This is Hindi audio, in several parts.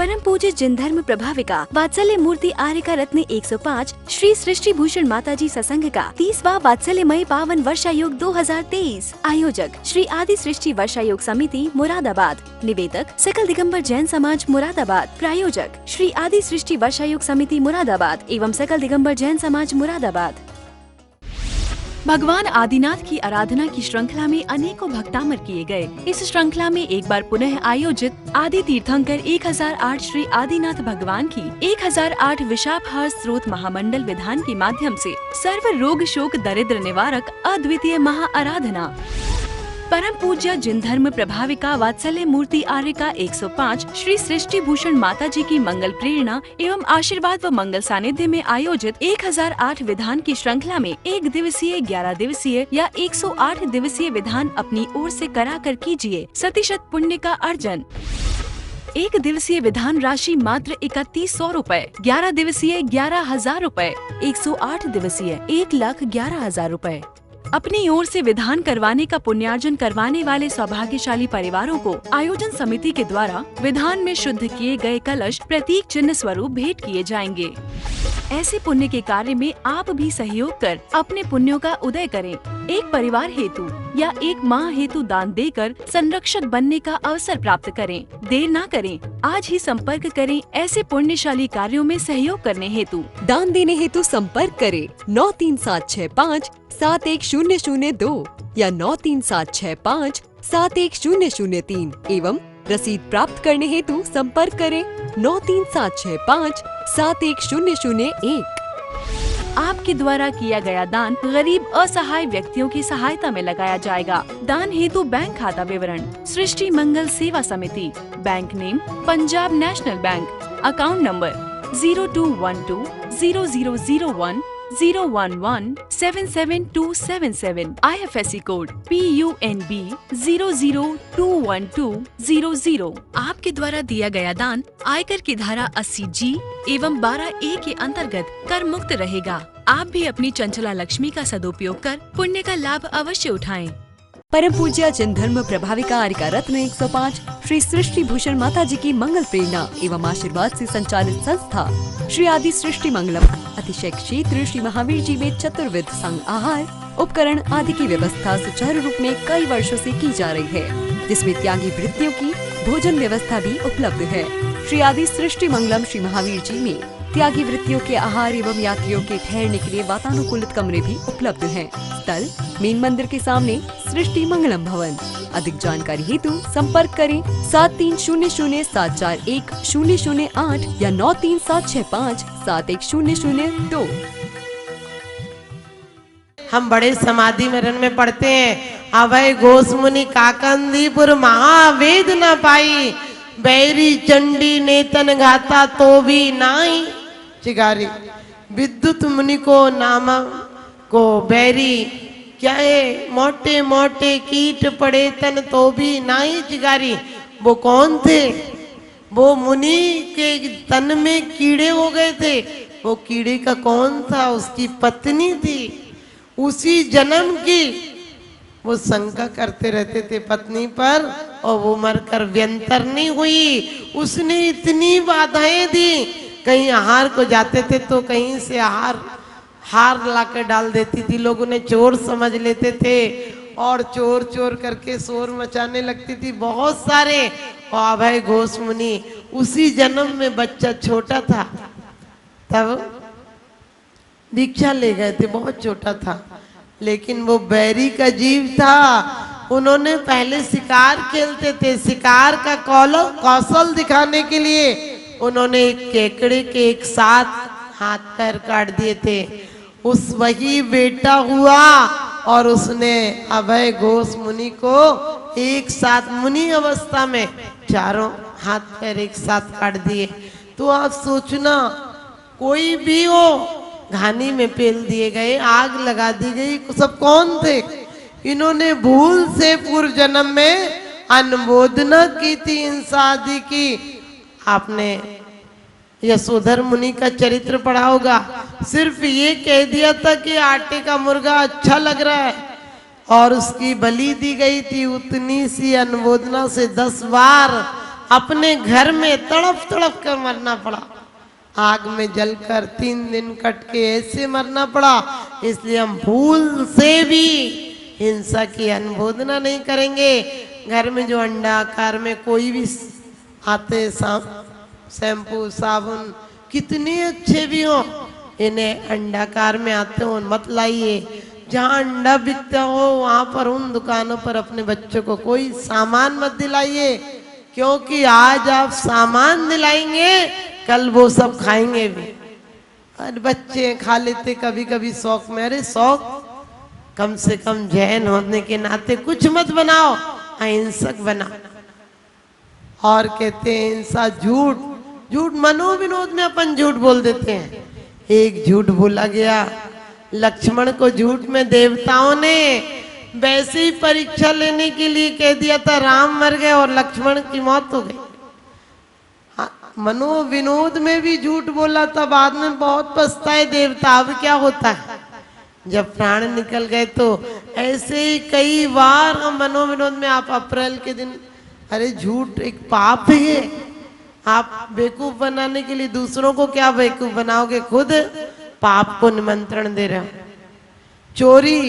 परम पूज्य जिन धर्म प्रभाविका वात्सल्य मूर्ति आर्यका रत्न 105 श्री सृष्टि भूषण माताजी सत्संग का 30वां वात्सल्यमयी पावन वर्षायोग 2023। आयोजक श्री आदि सृष्टि वर्षायोग समिति मुरादाबाद। निवेदक सकल दिगंबर जैन समाज मुरादाबाद। प्रायोजक श्री आदि सृष्टि वर्षायोग समिति मुरादाबाद एवं सकल दिगंबर जैन समाज मुरादाबाद। भगवान आदिनाथ की आराधना की श्रृंखला में अनेकों भक्तामर किए गए। इस श्रृंखला में एक बार पुनः आयोजित आदि तीर्थंकर 1008 श्री आदिनाथ भगवान की 1008 विशापहार स्रोत महामंडल विधान के माध्यम से सर्व रोग शोक दरिद्र निवारक अद्वितीय महा आराधना। परम पूज्य जिन धर्म प्रभाविका वात्सल्य मूर्ति आर्यका 105 श्री सृष्टि भूषण माताजी की मंगल प्रेरणा एवं आशीर्वाद व मंगल सानिध्य में आयोजित 1008 विधान की श्रृंखला में 1 दिवसीय, 11 दिवसीय या 108 दिवसीय विधान अपनी ओर से करा कर कीजिए प्रतिशत पुण्य का अर्जन। 1 दिवसीय विधान राशि मात्र 3100 रूपए, 11 दिवसीय 11,000 रूपए, 108 दिवसीय 1,11,000 रूपए। अपनी ओर से विधान करवाने का पुण्यार्जन करवाने वाले सौभाग्यशाली परिवारों को आयोजन समिति के द्वारा विधान में शुद्ध किए गए कलश प्रतीक चिन्ह स्वरूप भेंट किए जाएंगे। ऐसे पुण्य के कार्य में आप भी सहयोग कर अपने पुण्यों का उदय करें। एक परिवार हेतु या एक माह हेतु दान देकर संरक्षक बनने का अवसर प्राप्त करें। देर ना करें, आज ही संपर्क करें ऐसे पुण्यशाली कार्यों में सहयोग करने हेतु। दान देने हेतु संपर्क करें 93765 71002 या 93765 71003 एवं रसीद प्राप्त करने हेतु संपर्क करें 93765 71001। आपके द्वारा किया गया दान गरीब असहाय व्यक्तियों की सहायता में लगाया जाएगा। दान हेतु बैंक खाता विवरण सृष्टि मंगल सेवा समिति, bank name Punjab national bank, account number 0212 0001 011 77277, IFSC code PUNB 0021200। आपके द्वारा दिया गया दान आयकर की धारा 80G एवं 12A के अंतर्गत कर मुक्त रहेगा। आप भी अपनी चंचला लक्ष्मी का सदुपयोग कर पुण्य का लाभ अवश्य उठाएं। परम पूज्य जिन धर्म प्रभाविका आर्यका रत्न 105 श्री सृष्टि भूषण माताजी की मंगल प्रेरणा एवं आशीर्वाद से संचालित संस्था श्री आदि सृष्टि मंगलम अतिशय क्षेत्र श्री महावीर जी में चतुर्विध संग आहार उपकरण आदि की व्यवस्था सुचारू रूप में कई वर्षों से की जा रही है, जिसमें त्यागी वृत्तियों की भोजन व्यवस्था भी उपलब्ध है। श्री आदि सृष्टि मंगलम श्री महावीर जी में त्यागी वृत्तियों के आहार एवं यात्रियों के ठहरने के लिए वातानुकूलित कमरे भी उपलब्ध हैं। स्थल मेन मंदिर के सामने सृष्टि मंगलम भवन। अधिक जानकारी हेतु संपर्क करें 7300741008 या 93765 71002। हम बड़े समाधि मरण में पढ़ते हैं, अभय घोष मुनि काकंदीपुर महावेद न पाई, बैरी चंडी नेतन घाता तो भी नाई चिगारी। विद्युत मुनि को नाम को बैरी क्या है, मोटे मोटे कीट पड़े तन तो भी नाई चिगारी। वो कौन थे? वो मुनि के तन में कीड़े हो गए थे। वो कीड़े का कौन था? उसकी पत्नी थी, उसी जन्म की। वो शंका करते रहते थे पत्नी पर और वो मरकर व्यंतरनी हुई। उसने इतनी बाधाएं दी, कहीं आहार को जाते थे तो कहीं से हार लाकर डाल देती थी। लोग उन्हें चोर समझ लेते थे और चोर चोर करके शोर मचाने लगती थी बहुत सारे। और अभय घोष मुनि उसी जन्म में बच्चा छोटा था तब दीक्षा ले गए थे, बहुत छोटा था, लेकिन वो बैरी का जीव था। उन्होंने पहले शिकार खेलते थे, शिकार का कौशल दिखाने के लिए उन्होंने एक केकड़े के एक साथ हाथ पैर काट दिए थे। उस वही बेटा हुआ और उसने अभय घोष मुनि को एक साथ मुनि अवस्था में चारों हाथ पैर एक साथ काट दिए। तो आप सोचना, कोई भी हो, घानी में पेल दिए गए, आग लगा दी गई। सब कौन थे? इन्होंने भूल से पूर्व जन्म में अनुमोदना की थी हिंसा आदि की। आपने यशोधर मुनि का चरित्र पढ़ा होगा। सिर्फ ये कह दिया था कि आटे का मुर्गा अच्छा लग रहा है और उसकी बलि दी गई थी। उतनी सी अनुमोदना से 10 बार अपने घर में तड़प तड़प कर मरना पड़ा, आग में जलकर 3 दिन कट के ऐसे मरना पड़ा। इसलिए हम भूल से भी हिंसा की अनुमोदना नहीं करेंगे। घर में जो अंडा आकार में कोई भी आते शैम्पू साबुन कितने अच्छे भी हो, इन्हें अंडाकार में आते हो मत लाइए। जहाँ अंडा बिकता हो वहां पर उन दुकानों पर अपने बच्चों को कोई सामान मत दिलाइए, क्योंकि आज आप सामान दिलाएंगे कल वो सब खाएंगे भी। और बच्चे खा लेते कभी कभी शौक में, अरे शौक कम से कम जैन होने के नाते कुछ मत बनाओ, अहिंसक बनाओ। और कहते हैं हिंसा झूठ, झूठ मनोविनोद में अपन झूठ बोल देते हैं। एक झूठ बोला गया, लक्ष्मण को झूठ में देवताओं ने वैसे ही परीक्षा लेने के लिए कह दिया था, राम मर गए और लक्ष्मण की मौत हो गई। मनोविनोद में भी झूठ बोला था, बाद में बहुत पछताए देवता। अब क्या होता है जब प्राण निकल गए, तो ऐसे ही कई बार हम मनोविनोद में, आप अप्रैल के दिन, अरे झूठ एक पाप है। आप बेवकूफ बनाने के लिए दूसरों को क्या बेवकूफ बनाओगे, खुद पाप को निमंत्रण दे रहे हो। चोरी,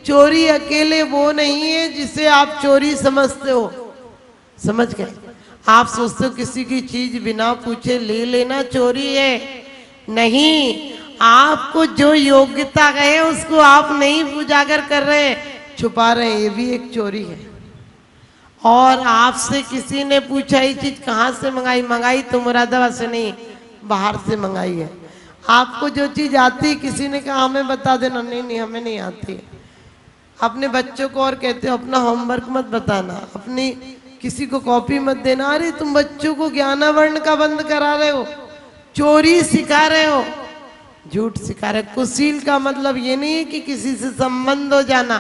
चोरी अकेले वो नहीं है जिसे आप चोरी समझते हो, समझ गए। आप सोचते हो किसी की चीज बिना पूछे ले लेना चोरी है, नहीं। आपको जो योग्यता है उसको आप नहीं उजागर कर रहे हैं, छुपा रहे हैं, ये भी एक चोरी है। और आपसे किसी ने पूछा ये चीज कहाँ से मंगाई, मंगाई तो मुरादाबाद से नहीं, बाहर से मंगाई है। आपको जो चीज आती है किसी ने कहा हमें बता देना, नहीं नहीं हमें नहीं आती। अपने बच्चों को और कहते हो अपना होमवर्क मत बताना, अपनी किसी को कॉपी मत देना। अरे तुम बच्चों को ज्ञानावर्ण का बंद करा रहे हो, चोरी सिखा रहे हो, झूठ सिखा रहे हो। कुशील का मतलब ये नहीं है कि किसी से संबंध हो जाना।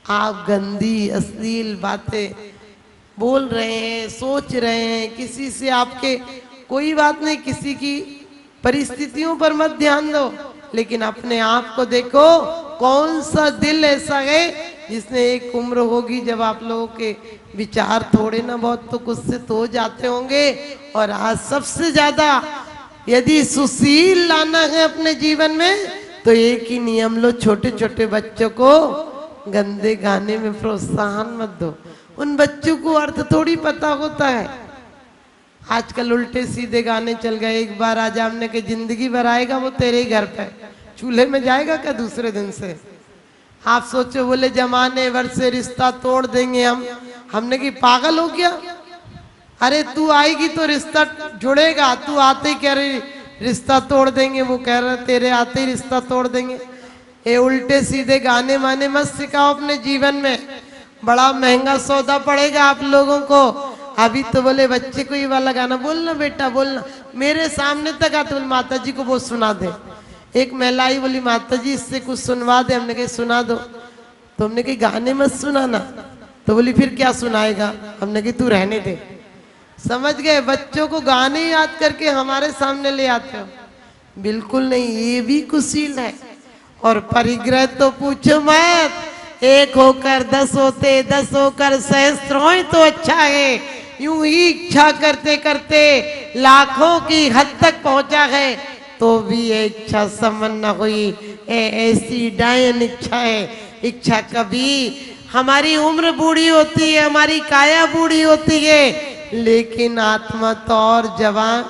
आप गंदी अश्लील बातें बोल रहे हैं, सोच रहे हैं, किसी से आपके कोई बात नहीं, किसी की परिस्थितियों पर मत ध्यान दो, लेकिन अपने आप को देखो। कौन सा दिल ऐसा है जिसने एक उम्र होगी जब आप लोगों के विचार थोड़े ना बहुत तो कुछ से तो जाते होंगे। और आज सबसे ज्यादा यदि सुशील लाना है अपने जीवन में तो एक ही नियम लो, छोटे छोटे बच्चों को गंदे गाने में प्रोत्साहन मत दो। उन बच्चों को अर्थ थोड़ी पता होता है। आजकल उल्टे सीधे गाने चल गए। एक बार आजा हमने कि जिंदगी भर आएगा वो तेरे ही घर पे, चूल्हे में जाएगा क्या दूसरे दिन से। आप सोचो बोले जमाने भर से रिश्ता तोड़ देंगे हम, हमने कि पागल हो गया। अरे तू आएगी तो रिश्ता जुड़ेगा, तू आते ही कह रही रिश्ता तोड़ देंगे, वो कह रहे तेरे आते ही रिश्ता तोड़ देंगे। ये उल्टे सीधे गाने माने मत सिखाओ अपने जीवन में, बड़ा महंगा सौदा पड़ेगा आप लोगों को। अभी तो बोले बच्चे को ये वाला गाना बोलना बेटा बोलना, मेरे सामने तक आते बोले माता जी को वो सुना दे। एक महिला आई बोली माता जी इससे कुछ सुनवा दे, हमने कहा सुना दो, तो हमने कहा गाने मत सुनाना, तो बोली फिर क्या सुनाएगा, हमने कहा तू रहने दे। समझ गए, बच्चों को गाने याद करके हमारे सामने ले आते हो, बिल्कुल नहीं, ये भी कुशील है। और परिग्रह तो पूछो मत, एक होकर 10 होते, 10 होकर सहस्त्र हो तो अच्छा है। यूं ही इच्छा करते करते लाखों की हद तक पहुंचा है तो भी ये इच्छा संपन्न न हुई। ऐसी डायन इच्छा है, इच्छा कभी हमारी उम्र बूढ़ी होती है, हमारी काया बूढ़ी होती है, लेकिन आत्मा तो और जवान,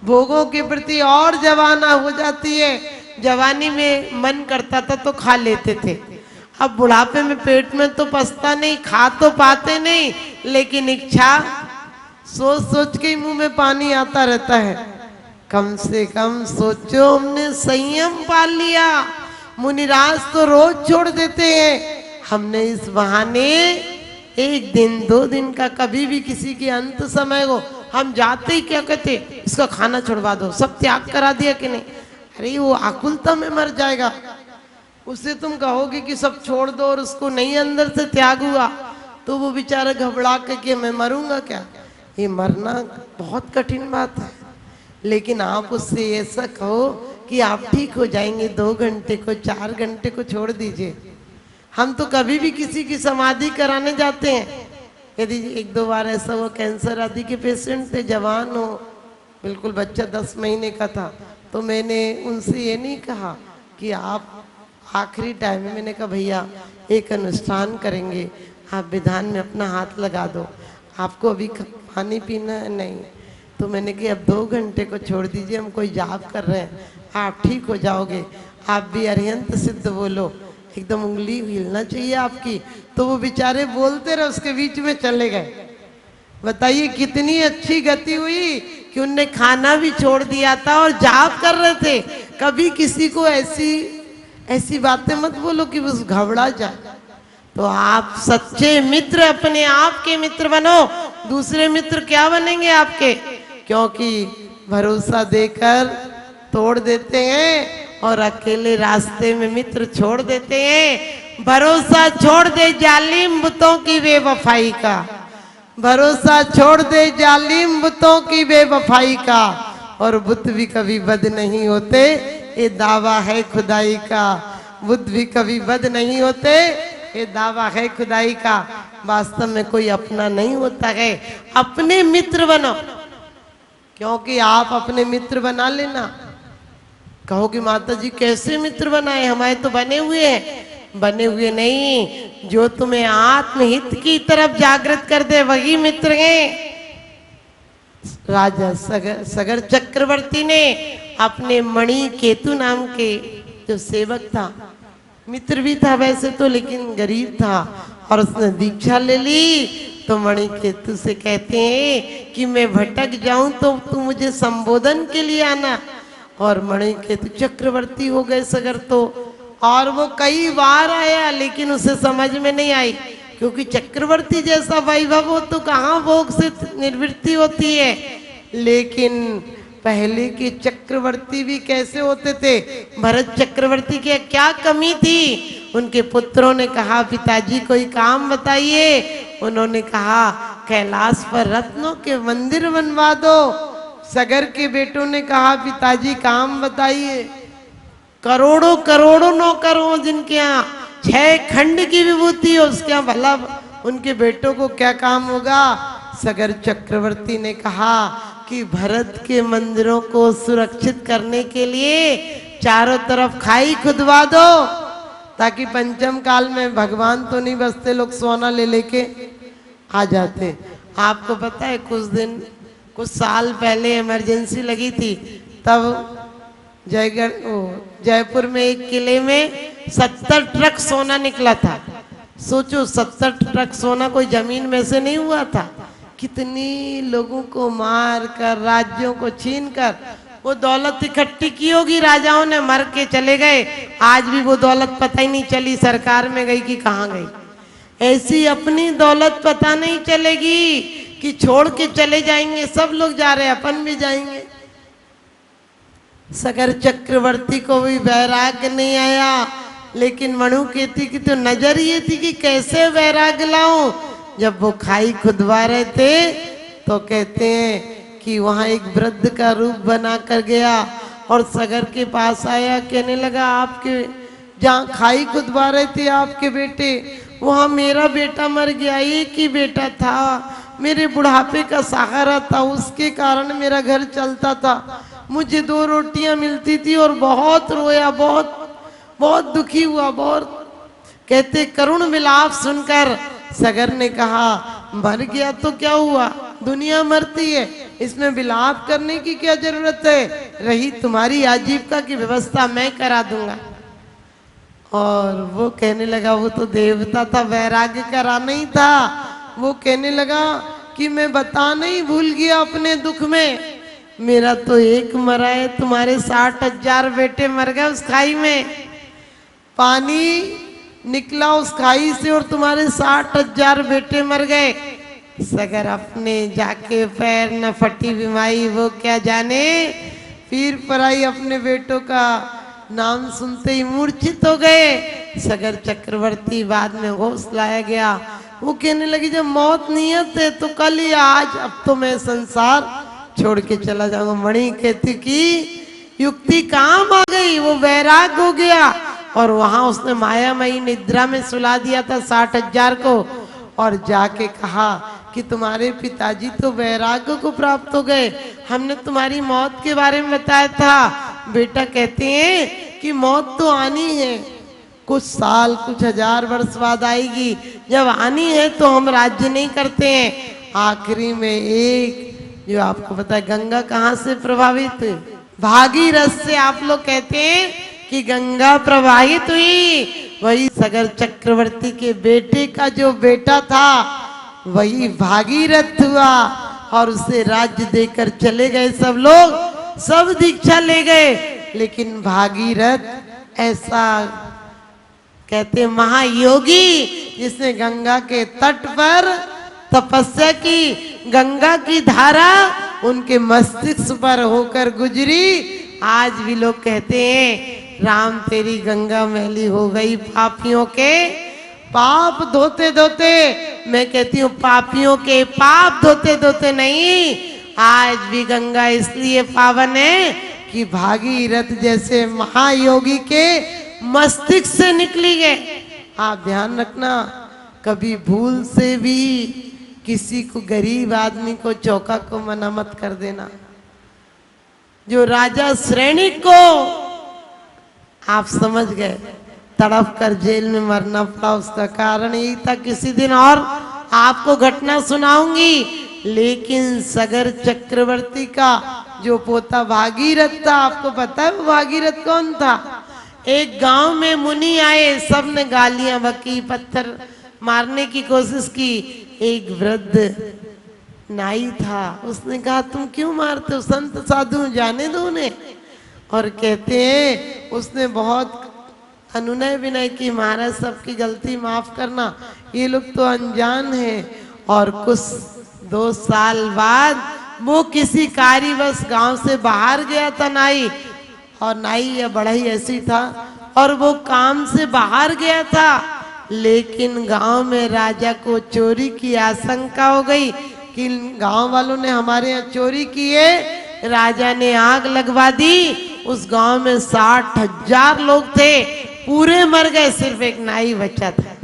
भोगों के प्रति और जवाना हो जाती है। जवानी में मन करता था तो खा लेते थे, अब बुढ़ापे में पेट में तो पचता नहीं, खा तो पाते नहीं, लेकिन इच्छा सोच सोच के मुंह में पानी आता रहता है। कम से कम सोचो हमने संयम पाल लिया। मुनिराज तो रोज छोड़ देते हैं, हमने इस बहाने 1 दिन 2 दिन का कभी भी किसी के अंत समय हो हम जाते ही क्या कहते इसका खाना छुड़वा दो, सब त्याग करा दिया कि नहीं। अरे वो आकुलता में मर जाएगा, उसे तुम कहोगे कि सब छोड़ दो और उसको नहीं अंदर से त्याग हुआ तो वो बेचारा घबरा के कि मैं मरूंगा क्या। ये मरना बहुत कठिन बात है, लेकिन आप उससे ऐसा कहो कि आप ठीक हो जाएंगे, 2 घंटे को 4 घंटे को छोड़ दीजिए। हम तो कभी भी किसी की समाधि कराने जाते हैं यदि एक दो बार ऐसा वो कैंसर आदि के पेशेंट थे, जवान हो, बिल्कुल बच्चा 10 महीने का था, तो मैंने उनसे ये नहीं कहा कि आप आखिरी टाइम में, मैंने कहा भैया एक अनुष्ठान करेंगे, आप विधान में अपना हाथ लगा दो, आपको अभी पानी पीना है नहीं, तो मैंने कहा अब 2 घंटे को छोड़ दीजिए, हम कोई जाप कर रहे हैं, आप ठीक हो जाओगे, आप भी अरिहंत सिद्ध बोलो, एकदम उंगली हिलना चाहिए आपकी। तो वो बेचारे बोलते रहे, उसके बीच में चले गए। बताइए कितनी अच्छी गति हुई कि उनने खाना भी छोड़ दिया था और जाप कर रहे थे। कभी किसी को ऐसी बातें मत बोलो कि बस घबरा जाए। तो आप सच्चे मित्र अपने आप के मित्र बनो, दूसरे मित्र क्या बनेंगे आपके, क्योंकि भरोसा देकर तोड़ देते हैं और अकेले रास्ते में मित्र छोड़ देते हैं। भरोसा छोड़ दे जालिम बुतों की बेवफाई का, भरोसा छोड़ दे जालिम बुतों की बेवफाई का, और बुत भी कभी बद नहीं होते, ये दावा है खुदाई का। बुत भी कभी बद नहीं होते, ये दावा है खुदाई का। वास्तव में कोई अपना नहीं होता है, अपने मित्र बनो, क्योंकि आप अपने मित्र बना लेना। कहो कि माता जी कैसे मित्र बनाए, हमारे तो बने हुए हैं। बने हुए नहीं, जो तुम्हें आत्महित की तरफ जागृत कर दे वही मित्र हैं। राजा सगर चक्रवर्ती ने अपने मणि केतु नाम के जो सेवक था, मित्र भी था वैसे तो, लेकिन गरीब था, और उसने दीक्षा ले ली। तो मणि केतु से कहते हैं कि मैं भटक जाऊं तो तू मुझे संबोधन के लिए आना। और मणि केतु चक्रवर्ती हो गए सगर तो, और वो कई बार आया, लेकिन उसे समझ में नहीं आई, क्योंकि चक्रवर्ती जैसा वैभव हो तो कहाँ भोग से निवृत्ति होती है। लेकिन पहले के चक्रवर्ती भी कैसे होते थे, भरत चक्रवर्ती की क्या कमी थी। उनके पुत्रों ने कहा पिताजी कोई काम बताइए, उन्होंने कहा कैलाश पर रत्नों के मंदिर बनवा दो। सगर के बेटों ने कहा पिताजी काम बताइए। करोड़ों करोड़ों नौकर हो जिनके यहाँ 6 खंड की विभूति हो, उसके यहाँ भला उनके बेटों को क्या काम होगा। सगर चक्रवर्ती ने कहा कि भरत के मंदिरों को सुरक्षित करने के लिए चारों तरफ खाई खुदवा दो, ताकि पंचम काल में भगवान तो नहीं बसते, लोग सोना ले लेके आ जाते। आपको पता है कुछ साल पहले इमरजेंसी लगी थी, तब जयपुर में एक किले में 70 ट्रक सोना निकला था। सोचो 70 ट्रक सोना कोई जमीन में से नहीं हुआ था। कितनी लोगों को मार कर, राज्यों को छीन कर वो दौलत इकट्ठी की होगी। राजाओं ने मर के चले गए, आज भी वो दौलत पता ही नहीं चली सरकार में गई कि कहाँ गई। ऐसी अपनी दौलत पता नहीं चलेगी कि छोड़ के चले जाएंगे, सब लोग जा रहे हैं अपन भी जाएंगे। सगर चक्रवर्ती को भी वैराग्य नहीं आया, लेकिन मणुकेतु की तो नजर ये थी कि कैसे वैराग्य लाऊं। जब वो खाई खुदवा रहे थे तो कहते हैं कि वहां एक वृद्ध का रूप बना कर गया और सगर के पास आया, कहने लगा आपके जहाँ खाई खुदवा रहे थे आपके बेटे, वहां मेरा बेटा मर गया, एक ही बेटा था, मेरे बुढ़ापे का सहारा था, उसके कारण मेरा घर चलता था, मुझे 2 रोटियां मिलती थी और बहुत रोया, बहुत दुखी हुआ, बहुत। कहते करुण विलाप सुनकर सगर ने कहा मर गया तो क्या हुआ, दुनिया मरती है, इसमें विलाप करने की क्या जरूरत है, रही तुम्हारी आजीविका की व्यवस्था मैं करा दूंगा। और वो कहने लगा वो तो देवता था, वैराग्य करा नहीं था। वो कहने लगा कि मैं बताना ही भूल गया अपने दुख में, मेरा तो एक मरा है, तुम्हारे 60,000 बेटे मर गए उस खाई में, पानी निकला उस खाई से और तुम्हारे 60,000 बेटे मर गए। सगर अपने जाके पैर न फटी बीमाई, वो क्या जाने, पीर पराई अपने बेटों का नाम सुनते ही मूर्छित हो गए। सगर चक्रवर्ती बाद में होश लाया गया, वो कहने लगी जब मौत नियत है तो कल या आज, अब तो मैं संसार छोड़ के चला जाऊंगा। मणि कहती कि युक्ति काम आ गई, वो वैराग हो गया और वहां उसने मायामयी निद्रा में सुला दिया था 60,000 को, और जाके कहा कि तुम्हारे पिताजी तो वैराग्य को प्राप्त हो गए, हमने तुम्हारी मौत के बारे में बताया था। बेटा कहते हैं कि मौत तो आनी है, कुछ साल कुछ हजार वर्ष बाद आएगी, जब आनी है तो हम राज्य नहीं करते हैं। आखिरी में एक जो आपको पता है गंगा कहाँ से प्रभावित हुई, भागीरथ से। आप लोग कहते हैं कि गंगा प्रवाहित हुई, वही सगर चक्रवर्ती के बेटे का जो बेटा था वही भागीरथ हुआ और उसे राज्य देकर चले गए सब लोग, सब दीक्षा ले गए। लेकिन भागीरथ ऐसा कहते महायोगी जिसने गंगा के तट पर तपस्या की, गंगा की धारा उनके मस्तिष्क पर होकर गुजरी। आज भी लोग कहते हैं राम तेरी गंगा मैली हो गई पापियों के पाप धोते धोते। मैं कहती हूँ पापियों के पाप धोते धोते नहीं, आज भी गंगा इसलिए पावन है कि भागीरथ जैसे महायोगी के मस्तिष्क से निकली है। आप ध्यान रखना, कभी भूल से भी किसी को, गरीब आदमी को, चौका को मना मत कर देना। जो राजा श्रेणी को आप समझ गए तड़प कर जेल में मरना पड़ा, उसका कारण यही था। किसी दिन और आपको घटना सुनाऊंगी। लेकिन सगर चक्रवर्ती का जो पोता भागीरथ था, आपको पता है वो भागीरथ कौन था? एक गांव में मुनि आए, सबने गालियां बकी, पत्थर मारने की कोशिश की। एक वृद्ध नाई था, उसने कहा तुम क्यों मारते हो, संत साधु जाने दो उन्हें। और कहते हैं उसने बहुत अनुनय विनय की, महाराज सबकी गलती माफ करना, ये लोग तो अनजान हैं। और कुछ 2 साल बाद वो किसी कार्यवश गांव से बाहर गया था नाई, और नाई या बढ़ई ऐसी था, और वो काम से बाहर गया था। लेकिन गांव में राजा को चोरी की आशंका हो गई कि गांव वालों ने हमारे यहाँ चोरी की है। राजा ने आग लगवा दी। उस गांव में 60,000 लोग थे, पूरे मर गए, सिर्फ एक नाई बचा था।